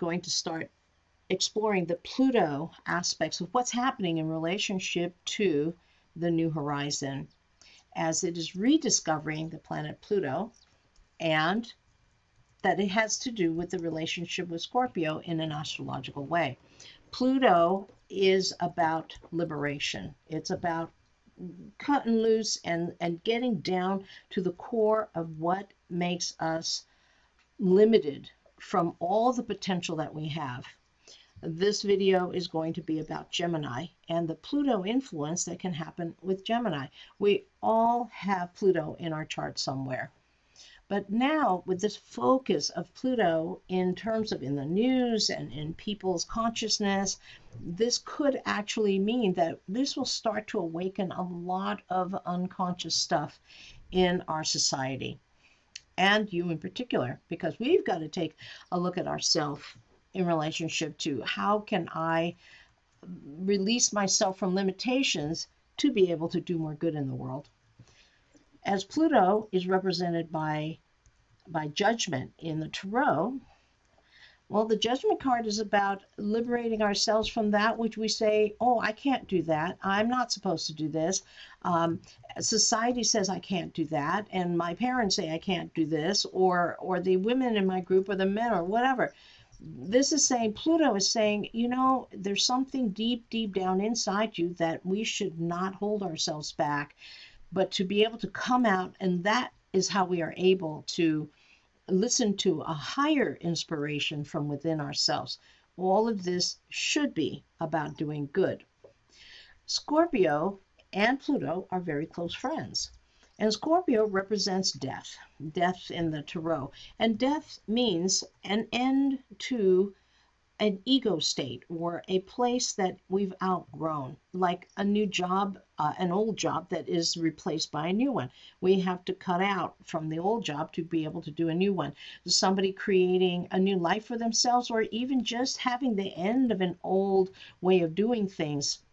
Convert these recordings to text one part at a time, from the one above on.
going to start exploring the Pluto aspects of what's happening in relationship to the New Horizon, as it is rediscovering the planet Pluto, and that it has to do with the relationship with Scorpio in an astrological way. Pluto is about liberation. It's about cutting loose and getting down to the core of what makes us limited from all the potential that we have. This video is going to be about Gemini and the Pluto influence that can happen with Gemini. We all have Pluto in our chart somewhere. But now, with this focus of Pluto in terms of in the news and in people's consciousness, this could actually mean that this will start to awaken a lot of unconscious stuff in our society, and you in particular, because we've got to take a look at ourselves in relationship to how can I release myself from limitations to be able to do more good in the world. As Pluto is represented by judgment in the Tarot, well, the judgment card is about liberating ourselves from that which we say, oh, I can't do that. I'm not supposed to do this. Society says I can't do that. And my parents say I can't do this, or the women in my group, or the men, or whatever. This is saying, Pluto is saying, you know, there's something deep, deep down inside you that we should not hold ourselves back, but to be able to come out, and that is how we are able to listen to a higher inspiration from within ourselves. All of this should be about doing good. Scorpio and Pluto are very close friends. And Scorpio represents death, death in the Tarot. And death means an end to an ego state, or a place that we've outgrown, like a new job, an old job that is replaced by a new one. We have to cut out from the old job to be able to do a new one. Somebody creating a new life for themselves, or even just having the end of an old way of doing things.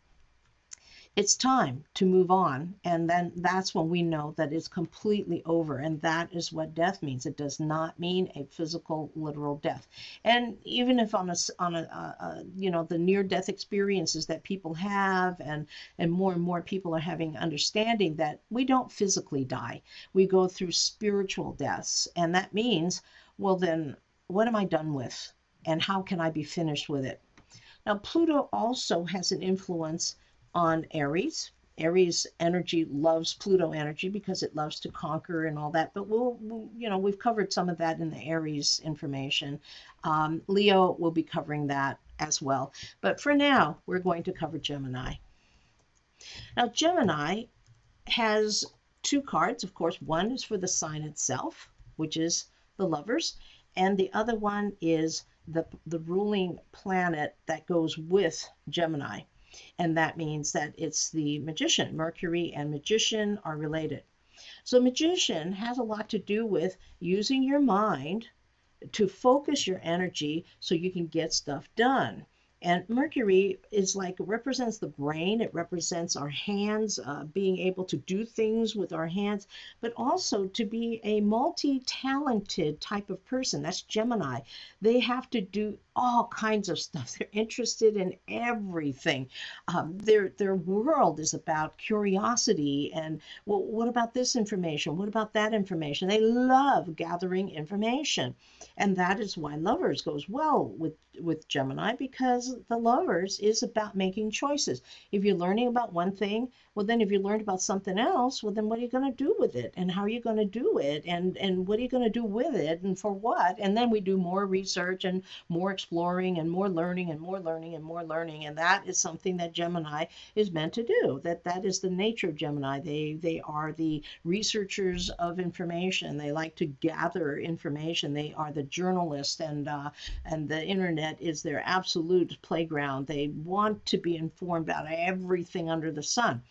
It's time to move on, and then that's when we know that it's completely over, and that is what death means. It does not mean a physical, literal death. And even if on a you know, the near-death experiences that people have, and more people are having understanding that we don't physically die, we go through spiritual deaths, and that means, well, then what am I done with, and how can I be finished with it? Now, Pluto also has an influence on Aries. Aries energy loves Pluto energy because it loves to conquer and all that. But we'll you know, we've covered some of that in the Aries information. Leo will be covering that as well. But for now, we're going to cover Gemini. Now, Gemini has two cards. Of course, one is for the sign itself, which is the Lovers, and the other one is the ruling planet that goes with Gemini. And that means that it's the Magician. Mercury and Magician are related. So Magician has a lot to do with using your mind to focus your energy so you can get stuff done. And Mercury is like, represents the brain. It represents our hands, being able to do things with our hands, but also to be a multi-talented type of person. That's Gemini. They have to do all kinds of stuff. They're interested in everything. Their world is about curiosity and, well, what about this information? What about that information? They love gathering information. And that is why Lovers goes well with Gemini, because the Lovers is about making choices. If you're learning about one thing, well, then if you learned about something else, well, then what are you going to do with it? And how are you going to do it? And what are you going to do with it? And for what? And then we do more research and more exploring and more learning and more learning and more learning. And that is something that Gemini is meant to do. That is the nature of Gemini. They are the researchers of information. They like to gather information. They are the journalists, and the internet is their absolute playground. They want to be informed about everything under the sun.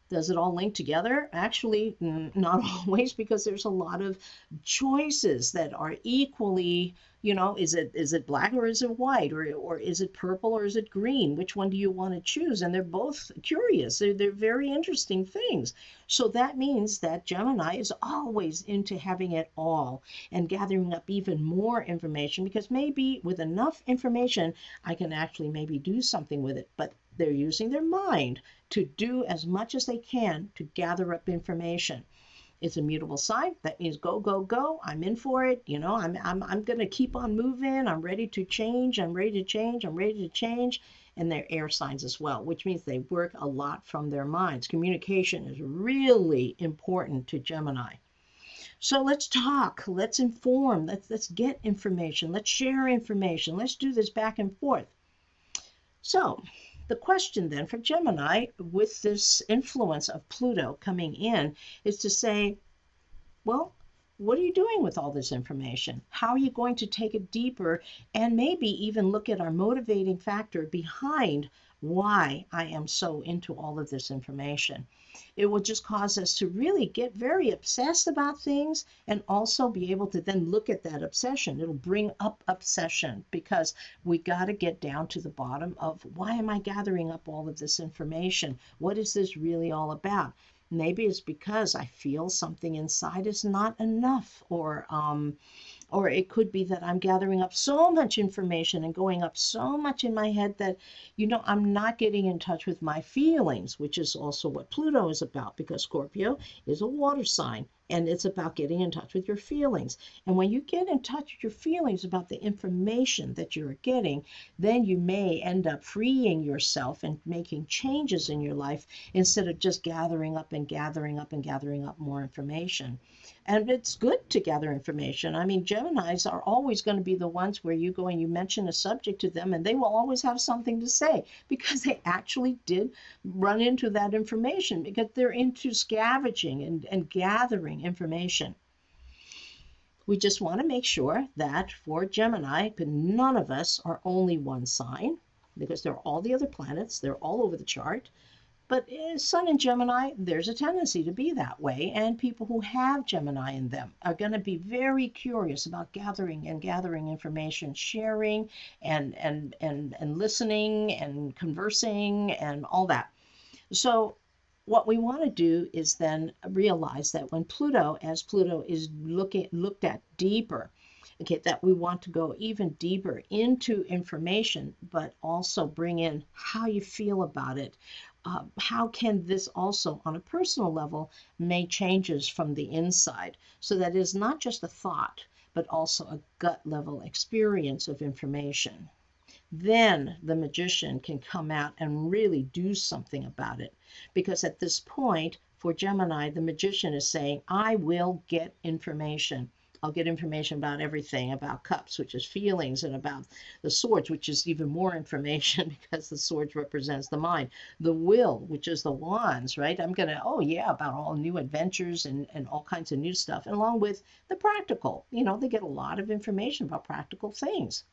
Does it all link together? Actually, not always, because there's a lot of choices that are equally, is it black or is it white, or is it purple or is it green? Which one do you want to choose? And they're both curious. They're very interesting things. So that means that Gemini is always into having it all and gathering up even more information, because maybe with enough information, I can actually maybe do something with it. But they're using their mind to do as much as they can to gather up information. It's a mutable sign. That means go, go, go. I'm in for it. I'm going to keep on moving. I'm ready to change. I'm ready to change. I'm ready to change. And they're air signs as well, which means they work a lot from their minds. Communication is really important to Gemini. So let's talk. Let's inform. Let's get information. Let's share information. Let's do this back and forth. So the question then for Gemini, with this influence of Pluto coming in, is to say, well, what are you doing with all this information? How are you going to take it deeper, and maybe even look at our motivating factor behind why I am so into all of this information? It will just cause us to really get very obsessed about things, and also be able to then look at that obsession. It'll bring up obsession, because we got to get down to the bottom of, why am I gathering up all of this information? What is this really all about? Maybe it's because I feel something inside is not enough, or it could be that I'm gathering up so much information and going up so much in my head that, I'm not getting in touch with my feelings, which is also what Pluto is about, because Scorpio is a water sign, and it's about getting in touch with your feelings. And when you get in touch with your feelings about the information that you're getting, then you may end up freeing yourself and making changes in your life, instead of just gathering up and gathering up and gathering up more information. And it's good to gather information. I mean, Geminis are always going to be the ones where you go and you mention a subject to them, and they will always have something to say, because they actually did run into that information, because they're into scavenging and gathering information. We just want to make sure that for Gemini, none of us are only one sign, because there are all the other planets, they're all over the chart. But Sun in Gemini, there's a tendency to be that way, and people who have Gemini in them are going to be very curious about gathering information, sharing and listening and conversing and all that. So what we want to do is then realize that when Pluto is looked at deeper, okay, that we want to go even deeper into information, but also bring in how you feel about it. How can this also, on a personal level, make changes from the inside, so that it is not just a thought, but also a gut level experience of information? Then the magician can come out and really do something about it. Because at this point, for Gemini, the magician is saying, I will get information. I'll get information about everything, about cups, which is feelings, and about the swords, which is even more information, because the swords represents the mind. The will, which is the wands, right? I'm going to, about all new adventures and all kinds of new stuff, and along with the practical. They get a lot of information about practical things.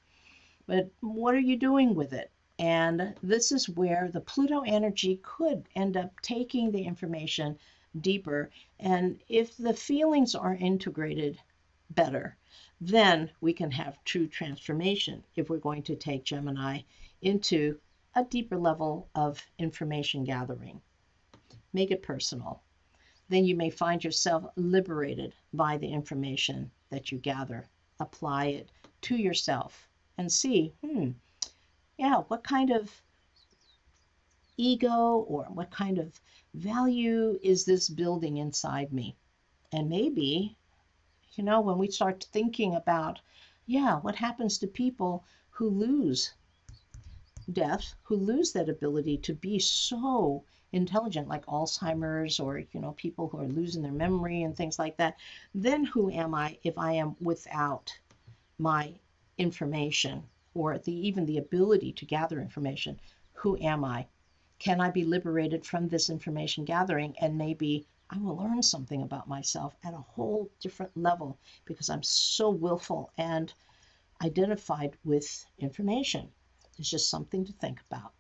But what are you doing with it? And this is where the Pluto energy could end up taking the information deeper. And if the feelings are integrated better, then we can have true transformation, if we're going to take Gemini into a deeper level of information gathering. Make it personal. Then you may find yourself liberated by the information that you gather. Apply it to yourself and see, what kind of ego or what kind of value is this building inside me? And maybe, when we start thinking about, what happens to people who lose death, who lose that ability to be so intelligent, like Alzheimer's, or, people who are losing their memory and things like that, then who am I if I am without my information, or even the ability to gather information? Who am I? Can I be liberated from this information gathering, and maybe I will learn something about myself at a whole different level, because I'm so willful and identified with information? It's just something to think about.